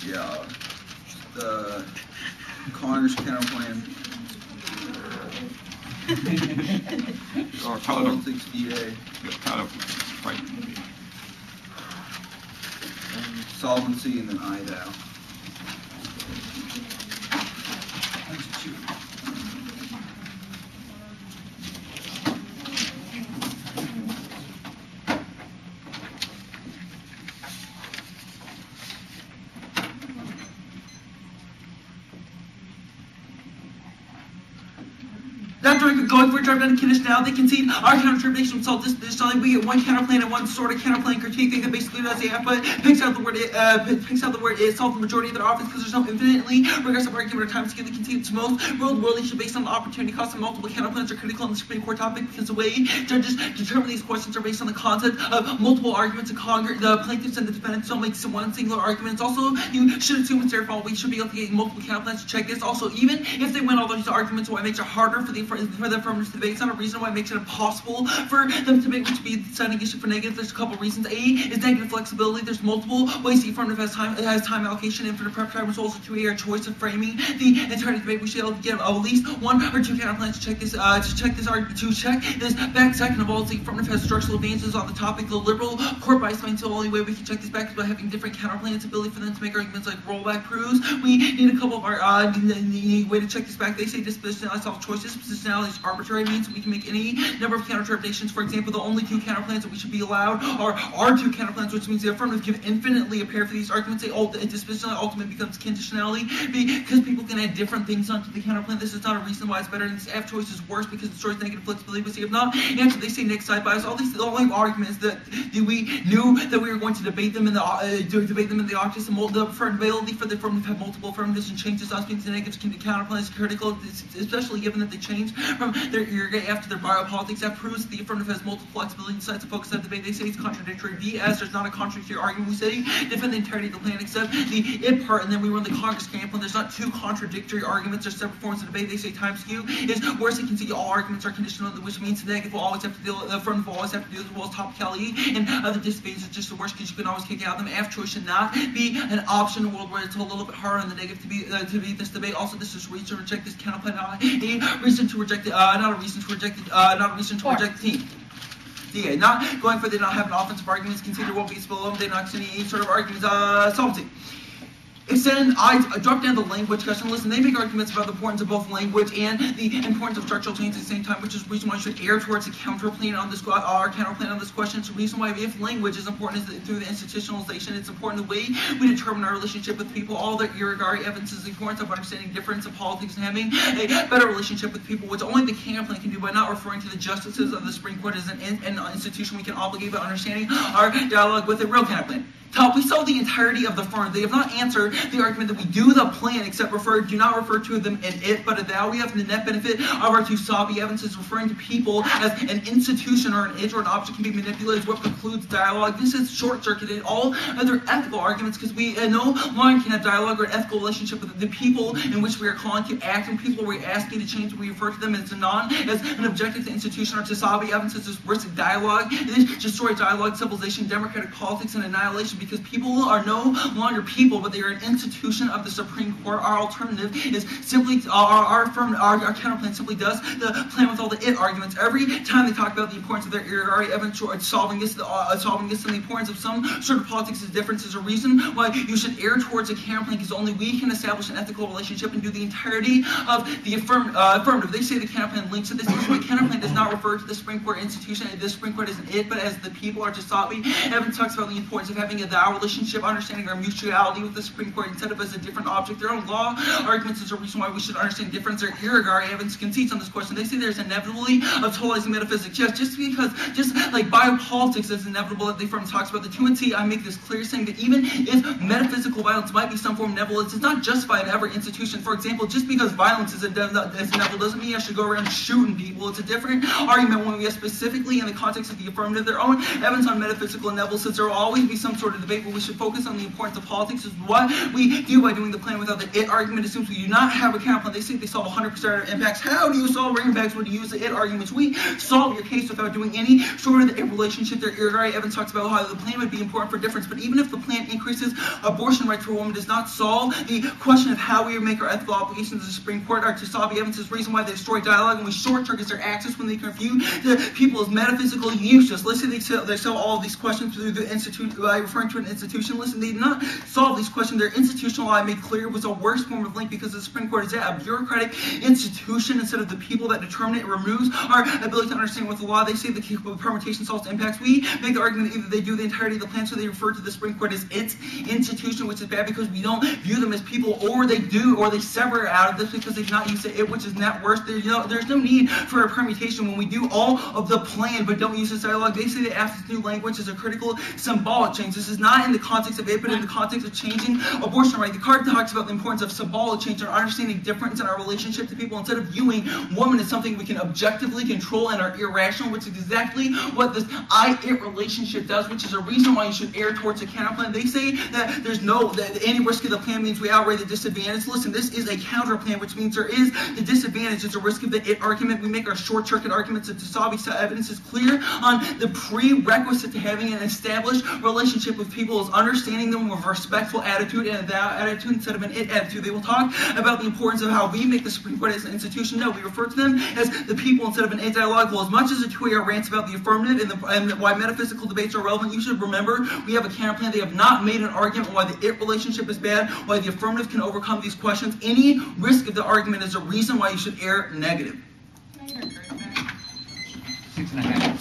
Yeah. The Congress counterplan. Or Politics DA. Right. Solvency and then IDAO. After going for a drive down to Kiddish now, they concede our counter-interpretation will solve this additionally. We get one counterplan and one sort of counterplan critique thing that basically does the output, picks out the word it solves the majority of their offense because there's no infinitely regressive argument or time scale that concedes most world issue based on the opportunity cost of multiple counterplans are critical in the Supreme Court topic because the way judges determine these questions are based on the concept of multiple arguments in Congress. The plaintiffs and the defendants don't make one singular argument. It's also, you should assume it's their fault. We should be able to get multiple counterplans to check this. Also, even if they win all these arguments, why it makes it harder for the affirmative to debate. It's not a reason why it makes it impossible for them to debate, which would be the deciding issue for negative. There's a couple reasons. A is negative flexibility. There's multiple ways the affirmative has time allocation, and for the prep time results of 2A, our choice of framing the entire debate. We should be able to get at least one or two counterplans to check this back. Second of all, the affirmative has structural advantages on the topic. The liberal court bias means the only way we can check this back is by having different counterplans, ability for them to make arguments like rollback proofs. We need a couple of our need way to check this back. They say dispositionality solves choice. Dispositionality is arbitrary, means we can make any number of counter-interpretations. For example, the only two counterplans that we should be allowed are our two counterplans, which means the affirmative give infinitely a pair for these arguments. They dispositionality ultimately becomes conditionality because people can add different things onto the counterplan. This is not a reason why it's better. And this F choice is worse because it destroys negative flexibility. But see, if not, answer they say next side bias. All these arguments that we knew that we were going to debate them in the Octos, and the ability for the affirmative to have multiple affirmatives and changes us means the negatives can be counterplans is critical, especially given that they change from their after their biopolitics. That proves that the affirmative has multiple flexibility and decides to focus on the debate. They say it's contradictory. BS, there's not a contradictory argument. We say defend the entirety of the plan except the it part, and then we run the Congress camp when there's not two contradictory arguments or separate forms of debate. They say time skew is worse. They can see all arguments are conditional, which means the negative will always have to deal the affirmative will always have to deal with as well as topicality, and other disadvantages are just the worst because you can always kick out them. F choice should not be an option in a world where it's a little bit harder on the negative to be this debate. Also, this is reason to reject this counterplan, not a reason to reject it, not a reason to reject the team. Yeah, not going for they not have an offensive arguments, consider won't be below them, they not any sort of arguments, solvency. Extend, I drop down the language question. Listen, they make arguments about the importance of both language and the importance of structural change at the same time, which is the reason why you should err towards a counterplan on this, our counterplan on this question. It's the reason why if language is important is through the institutionalization. It's important the way we determine our relationship with people. All the irregardary evidence is the importance of understanding difference in politics and having a better relationship with people, which only the counterplan can do by not referring to the justices of the Supreme Court as an institution we can obligate by understanding our dialogue with a real counterplan. We saw the entirety of the firm. They have not answered the argument that we do the plan except do not refer to them in it, but a thou. We have the net benefit of our two Sabi evidence is referring to people as an institution or an it or an object can be manipulated is what precludes dialogue. This is short-circuited all other ethical arguments because we no longer can have dialogue or an ethical relationship with the people in which we are calling to act and people we're asking to change. We refer to them as an objective to institution or to Sabi evidence is worse than dialogue. It is destroy dialogue, civilization, democratic politics, and annihilation. Because people are no longer people, but they are an institution of the Supreme Court. Our alternative is simply our counterplan simply does the plan with all the it arguments. Every time they talk about the importance of their irregardary evidence or solving this, and the importance of some sort of politics is difference is a reason why you should err towards a counterplan because only we can establish an ethical relationship and do the entirety of the affirmative. They say the counterplan links to this. The counterplan does not refer to the Supreme Court institution. The Supreme Court isn't it, but as the people are just thought. Evan talks about the importance of having a thou relationship, understanding our mutuality with the Supreme Court instead of as a different object. Their own law arguments is a reason why we should understand difference. Their irregardary evidence concedes on this question. They say there's inevitably of totalizing metaphysics. Yes, just like biopolitics is inevitable that the firm talks about the 2 and T, I make this clear saying that even if metaphysical violence might be some form of benevolence, it's not justified in every institution. For example, just because violence is inevitable doesn't mean I should go around shooting people. It's a different argument when we have specifically in the context of the affirmative their own evidence on metaphysical benevolence, since there will always be some sort of of debate, but we should focus on the importance of politics. Is what we do by doing the plan without the it argument. Assumes we do not have a counterplan. They say they solve 100% of impacts. How do you solve impacts when you use the it arguments? We solve your case without doing any sort of the it relationship. There, Gary Evans talks about how the plan would be important for difference, but even if the plan increases abortion rights for women, does not solve the question of how we make our ethical obligations as the Supreme Court. Our Tasabi Evans is reason why they destroy dialogue and we short circuit their access when they confuse the people as metaphysical useless. Listen, they sell all of these questions through the institute by referring to an institution. Listen, they did not solve these questions. Their institutional law made clear was a worse form of link because the Supreme Court is a bureaucratic institution instead of the people that determine it. It removes our ability to understand what the law. They say the permutation solves impacts. We make the argument that either they do the entirety of the plan, so they refer to the Supreme Court as its institution, which is bad because we don't view them as people, or they do, or they sever out of this because they've not used it, which is not worse. There's no need for a permutation when we do all of the plan but don't use this dialogue. They say that after this new language is a critical symbolic change. This is not in the context of it, but in the context of changing abortion right. The card talks about the importance of symbolic change and understanding difference in our relationship to people instead of viewing woman as something we can objectively control and are irrational, which is exactly what this I-it relationship does, which is a reason why you should err towards a counter plan. They say that there's that any risk of the plan means we outweigh the disadvantage. Listen, this is a counter plan, which means there is the disadvantage. It's a risk of the it argument. We make our short circuit arguments that Tasabi's evidence is clear on the prerequisite to having an established relationship with people is understanding them with a respectful attitude and a thou attitude instead of an it attitude. They will talk about the importance of how we make the Supreme Court as an institution. No, we refer to them as the people instead of an it dialogue. Well, as much as the two rants about the affirmative and why metaphysical debates are relevant, you should remember we have a counter plan. They have not made an argument why the it relationship is bad, why the affirmative can overcome these questions. Any risk of the argument is a reason why you should err negative. 6.5.